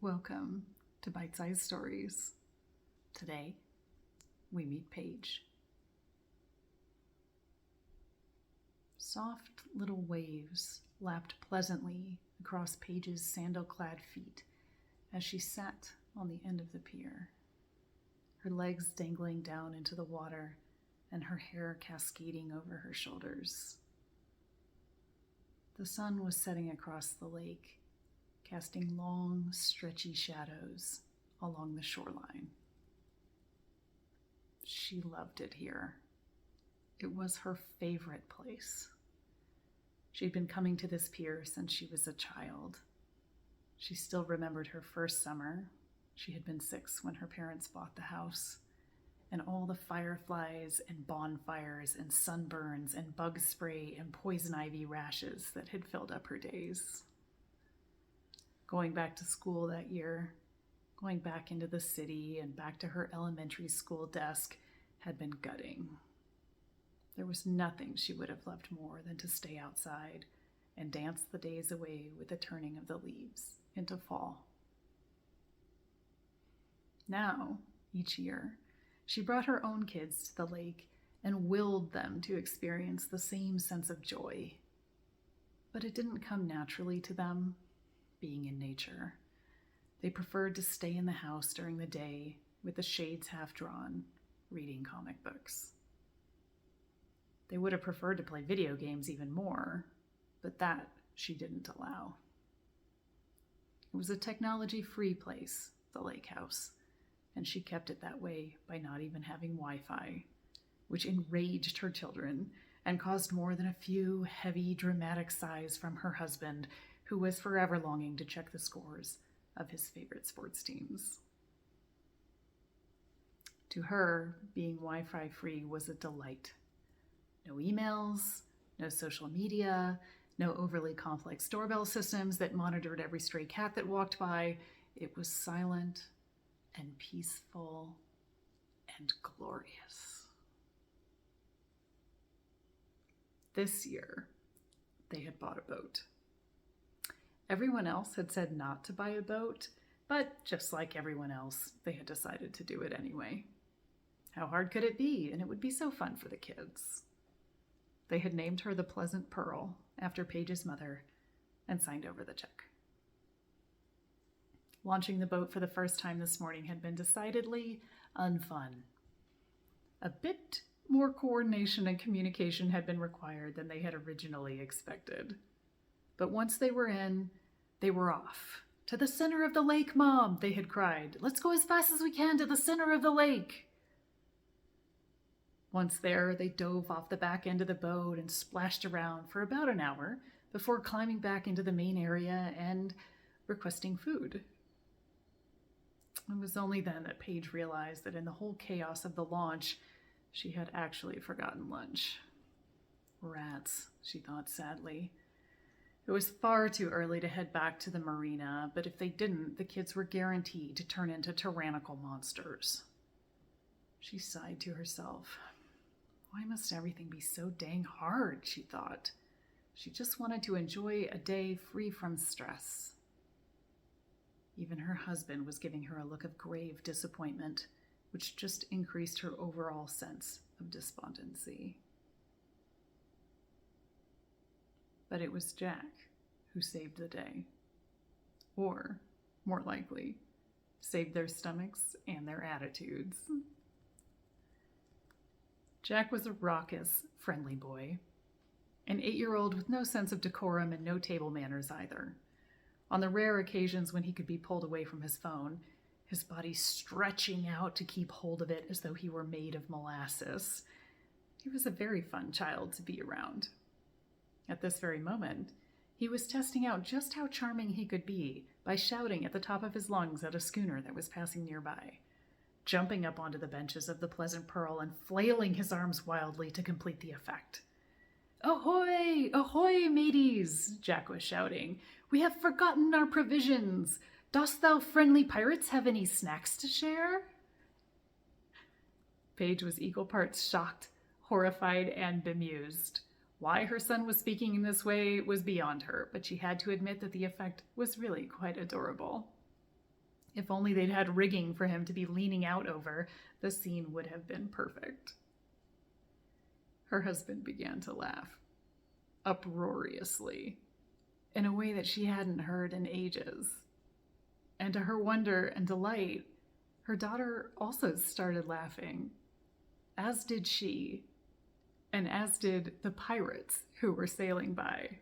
Welcome to Bite-Sized Stories. Today, we meet Paige. Soft little waves lapped pleasantly across Paige's sandal-clad feet as she sat on the end of the pier, her legs dangling down into the water and her hair cascading over her shoulders. The sun was setting across the lake, casting long, stretchy shadows along the shoreline. She loved it here. It was her favorite place. She'd been coming to this pier since she was a child. She still remembered her first summer. She had been 6 when her parents bought the house, and all the fireflies and bonfires and sunburns and bug spray and poison ivy rashes that had filled up her days. Going back to school that year, going back into the city and back to her elementary school desk had been gutting. There was nothing she would have loved more than to stay outside and dance the days away with the turning of the leaves into fall. Now, each year, she brought her own kids to the lake and willed them to experience the same sense of joy. But it didn't come naturally to them, being in nature. They preferred to stay in the house during the day with the shades half drawn, reading comic books. They would have preferred to play video games even more, but that she didn't allow. It was a technology-free place, the Lakehouse, and she kept it that way by not even having Wi-Fi, which enraged her children and caused more than a few heavy, dramatic sighs from her husband, who was forever longing to check the scores of his favorite sports teams. To her, being Wi-Fi free was a delight. No emails, no social media, no overly complex doorbell systems that monitored every stray cat that walked by. It was silent and peaceful and glorious. This year, they had bought a boat. Everyone else had said not to buy a boat, but just like everyone else, they had decided to do it anyway. How hard could it be? And it would be so fun for the kids. They had named her the Pleasant Pearl after Paige's mother and signed over the check. Launching the boat for the first time this morning had been decidedly unfun. A bit more coordination and communication had been required than they had originally expected. But once they were in, they were off. "To the center of the lake, Mom," they had cried. "Let's go as fast as we can to the center of the lake." Once there, they dove off the back end of the boat and splashed around for about an hour before climbing back into the main area and requesting food. It was only then that Paige realized that in the whole chaos of the launch, she had actually forgotten lunch. Rats, she thought sadly. It was far too early to head back to the marina, but if they didn't, the kids were guaranteed to turn into tyrannical monsters. She sighed to herself. Why must everything be so dang hard, she thought. She just wanted to enjoy a day free from stress. Even her husband was giving her a look of grave disappointment, which just increased her overall sense of despondency. But it was Jack who saved the day. Or, more likely, saved their stomachs and their attitudes. Jack was a raucous, friendly boy. An 8-year-old with no sense of decorum and no table manners either. On the rare occasions when he could be pulled away from his phone, his body stretching out to keep hold of it as though he were made of molasses, he was a very fun child to be around. At this very moment, he was testing out just how charming he could be by shouting at the top of his lungs at a schooner that was passing nearby, jumping up onto the benches of the Pleasant Pearl and flailing his arms wildly to complete the effect. "Ahoy! Ahoy, mateys!" Jack was shouting. "We have forgotten our provisions. Dost thou friendly pirates have any snacks to share?" Paige was equal parts shocked, horrified, and bemused. Why her son was speaking in this way was beyond her, but she had to admit that the effect was really quite adorable. If only they'd had rigging for him to be leaning out over, the scene would have been perfect. Her husband began to laugh, uproariously, in a way that she hadn't heard in ages. And to her wonder and delight, her daughter also started laughing, as did she, and as did the pirates who were sailing by.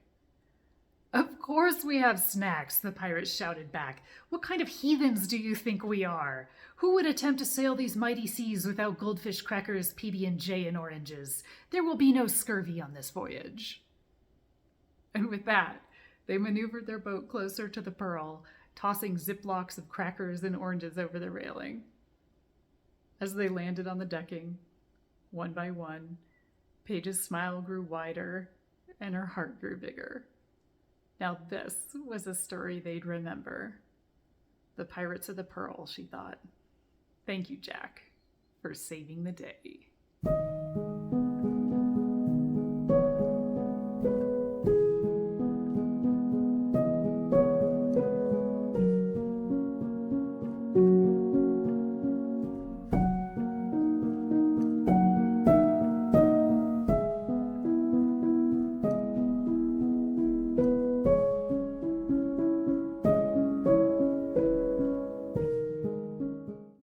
"Of course we have snacks," the pirates shouted back. "What kind of heathens do you think we are? Who would attempt to sail these mighty seas without goldfish crackers, PB&J, and oranges? There will be no scurvy on this voyage." And with that, they maneuvered their boat closer to the Pearl, tossing ziplocs of crackers and oranges over the railing. As they landed on the decking, one by one, Paige's smile grew wider and her heart grew bigger. Now this was a story they'd remember. The Pirates of the Pearl, she thought. Thank you, Jack, for saving the day.